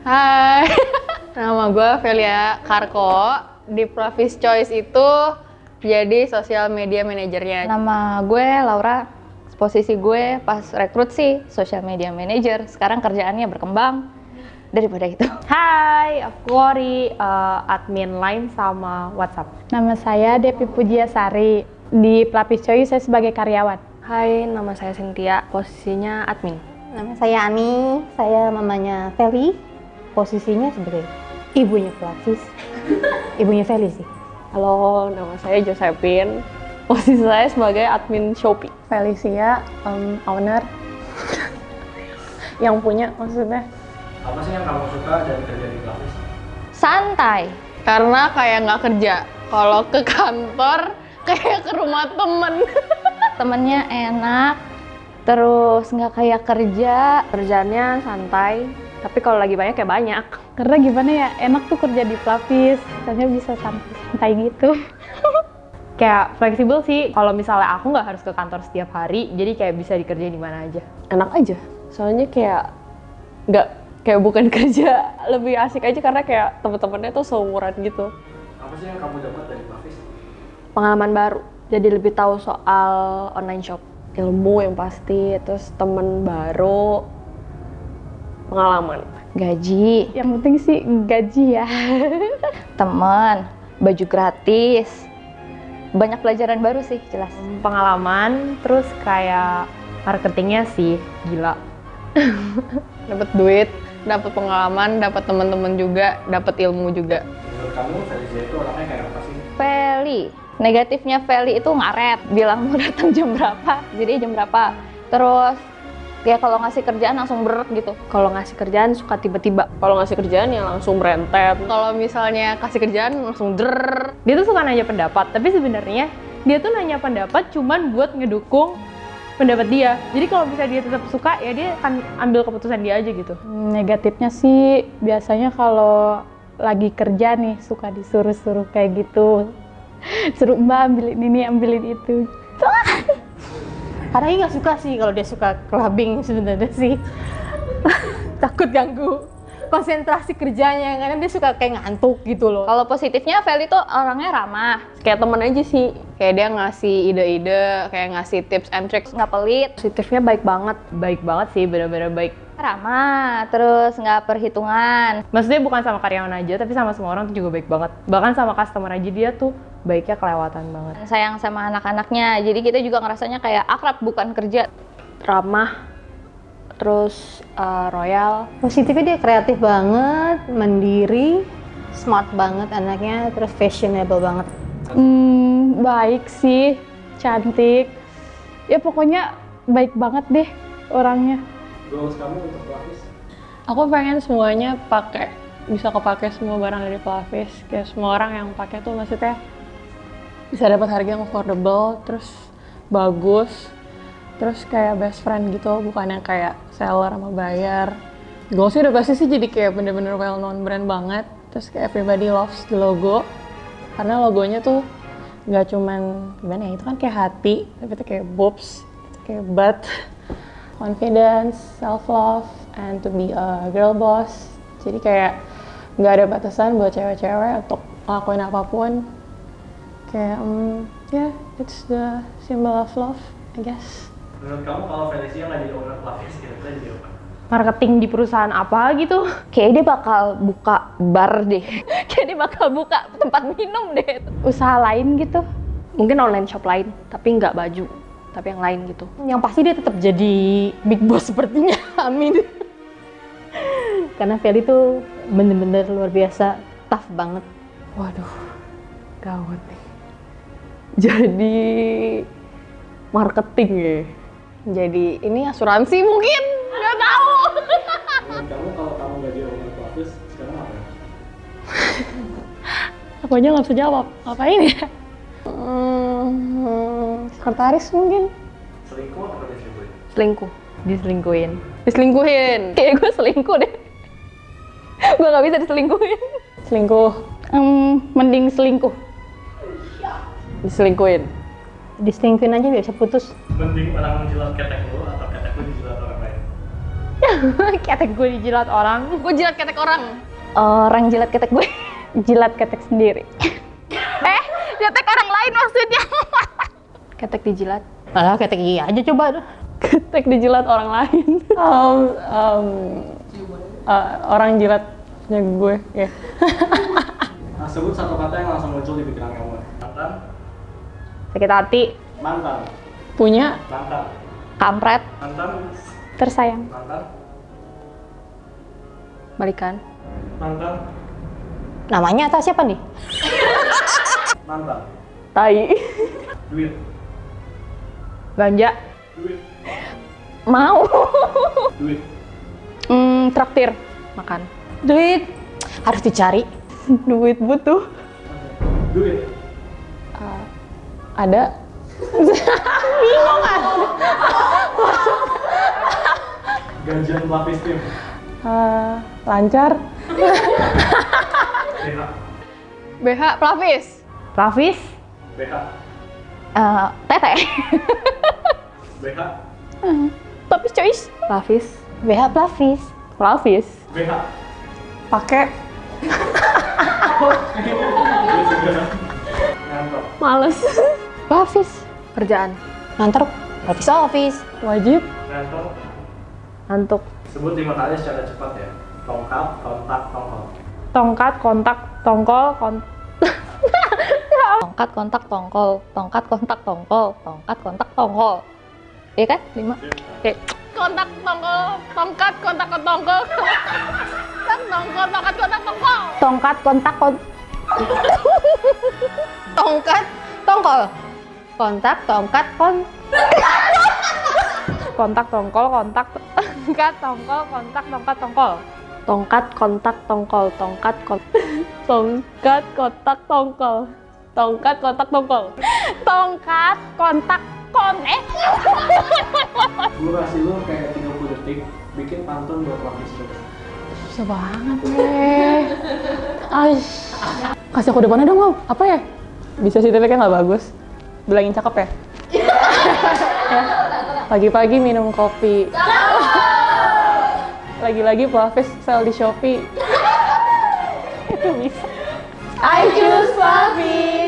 Hai, nama gue Velia Karko. Di Plavis Choice itu jadi social media manajernya. Nama gue Laura. Posisi gue pas rekrut sih social media manager. Sekarang kerjaannya berkembang daripada itu. Hai, aku Ori, admin line sama WhatsApp. Nama saya Devi Pujiasari. Di Plavis Choice saya sebagai karyawan. Hai, nama saya Cynthia, posisinya admin. Nama saya Ani, saya mamanya Feli. Posisinya sebagai ibunya Plavis. Ibunya Feli sih. Halo, nama saya Josephine. Posisi saya sebagai admin Shopee. Felicia, owner. Yang punya maksudnya. Apa sih yang kamu suka dari kerja di Plavis? Santai. Karena kayak nggak kerja. Kalau ke kantor kayak ke rumah temen. Temennya enak, terus nggak kayak kerja. Kerjaannya santai, tapi kalau lagi banyak ya banyak. Karena gimana ya, enak tuh kerja di Plavis. Soalnya bisa santai gitu. Kayak fleksibel sih, kalau misalnya aku nggak harus ke kantor setiap hari, jadi kayak bisa dikerjain di mana aja. Enak aja, soalnya kayak nggak kayak bukan kerja, lebih asik aja karena kayak teman-temannya tuh seumuran gitu. Apa sih yang kamu dapat dari Plavis? Pengalaman baru, jadi lebih tahu soal online shop, ilmu yang pasti, terus temen baru, pengalaman. Gaji, Yang penting sih gaji ya. temen, baju gratis. Banyak pelajaran baru sih, jelas. Pengalaman, terus kayak marketingnya sih gila. Dapat duit, dapat pengalaman, dapat teman-teman juga, dapat ilmu juga. Menurut kamu Felicia itu orangnya kayak apa sih? Feli, negatifnya Feli itu ngaret, bilang mau datang jam berapa, jadi jam berapa. Terus ya kalau ngasih kerjaan langsung berat gitu. Kalau ngasih kerjaan suka tiba-tiba, kalau ngasih kerjaan ya langsung merentet. Kalau misalnya kasih kerjaan langsung der. Dia tuh suka nanya pendapat, tapi sebenarnya dia tuh nanya pendapat cuman buat ngedukung pendapat dia. Jadi kalau bisa dia tetap suka ya dia akan ambil keputusan dia aja gitu. Negatifnya sih biasanya kalau lagi kerja nih suka disuruh-suruh kayak gitu. Suruh Mbak ambilin ini, ambilin itu. Karena nggak suka sih kalau dia suka clubbing sebenarnya sih. Takut ganggu konsentrasi kerjanya karena dia suka kayak ngantuk gitu loh. Kalau positifnya Feli tuh orangnya ramah, Kayak temen aja sih. Kayak dia ngasih ide-ide, kayak ngasih tips and tricks. nggak pelit, Positifnya baik banget sih, bener-bener baik. ramah, terus nggak perhitungan. Maksudnya bukan sama karyawan aja, tapi sama semua orang tuh juga baik banget. Bahkan sama customer aja dia tuh baiknya kelewatan banget. Sayang sama anak-anaknya, jadi kita juga ngerasanya kayak akrab bukan kerja. Ramah, terus royal. Positifnya dia kreatif banget, mandiri, smart banget anaknya, terus fashionable banget. Baik sih, cantik. Ya pokoknya baik banget deh orangnya. Goals kamu untuk Plavis? Aku pengen semuanya bisa kepake semua barang dari Plavis. Kayak semua orang yang pakai tuh maksudnya bisa dapat harga yang affordable, terus bagus, terus kayak best friend gitu, bukan yang kayak seller sama buyer. Goalsnya udah pasti sih jadi kayak bener-bener well known brand banget. Terus kayak everybody loves the logo, karena logonya tuh nggak cuman gimana ya, itu kan kayak hati, tapi itu kayak boobs, itu kayak butt, confidence, self-love, and to be a girl boss. Jadi kayak nggak ada batasan buat cewek-cewek untuk ngelakuin apapun. Kayak, yeah, it's the symbol of love, I guess. Menurut kamu kalau Felicia nggak jadi owner Plavis, kira-kira jadi apa? Marketing di perusahaan apa gitu? Kayaknya dia bakal buka bar deh. Kayak dia bakal buka tempat minum deh. Usaha lain gitu. Mungkin online shop lain, tapi nggak baju, tapi yang lain gitu. Yang pasti dia tetap jadi big boss sepertinya, amin. Karena Feli tuh bener-bener luar biasa, tough banget. Waduh, gawat nih. Jadi marketing ya. Jadi ini asuransi mungkin, nggak tahu. Menurut kamu kalau kamu nggak jadi owner Plavis, sekarang apa ya? Aku aja nggak bisa jawab. Ngapain ya? Sekretaris mungkin. Selingkuh atau diselingkuhin? Selingkuh. Diselingkuhin. Diselingkuhin. Kayak gue selingkuh deh. Gue nggak bisa diselingkuhin. Selingkuh. Mending selingkuh. Diselingkuhin. Diselingkuhin aja biasa putus. Mending orang menjilat ketek lu atau ketek lu dijilat orang lain? Ketek gue dijilat orang. Gue jilat ketek orang. Orang jilat ketek gue. Jilat ketek sendiri. Ketek orang lain maksudnya. Ketek dijilat. Alah, ketek gigi aja coba. Ketek dijilat orang lain. Orang jilatnya gue. Ya. Nah, sebut satu kata yang langsung muncul di pikiran kamu. Mantan, Sakit hati. mantan, Punya mantan, Kampret. mantan, Tersayang. mantan, Balikan. mantan, Namanya atas siapa nih? mantan, tai. duit, Ganja. duit, Mau. duit, Traktir. Makan. Duit. Harus dicari. Duit butuh. duit, Ada. gajian pelapis tim, Lancar. BH, BH pelapis. Pelapis. BH, Tete. BH, Pelapis choice. Pelapis. BH pelapis. Pelapis. BH, Pakai. ngantor, Males. Pelapis. Kerjaan. Ngantor office office. Wajib. ngantor. Ngantuk. Sebut 5 kali secara cepat ya. Tongkat, kontak, tongkol. Tongkat, kontak, tongkol, Tongkat, kontak, tongkol. Tongkat, kontak, tongkol. Tongkat, kontak, tongkol. Iya kan? 5. Oke. Kontak tongkol, tongkat kontak tongkol. Tongkol, tongkat kontak tongkol. tongkat, kontak, Tongkat, tongkol. Kontak, tongkat, kontak, tongkol, kontak, tongkat, tongkol, kontak, tongkat, tongkol. Tongkat, kontak, tongkol. Tongkat, tongkat, kontak, tongkol. Tongkat, kontak, tongkol. Tongkat, kontak, Gue kasih lu kayak 30 detik bikin pantun buat pelapis coba. Susah banget, nih. Aish. Kasih aku depannya dong, Mau. Apa ya? Bisa sih, tapi kayak nggak bagus. Bilangin cakep ya? Ya. Pagi-pagi minum kopi. Lagi-lagi pelapis sel di Shopee. Itu bisa. I choose pelapis.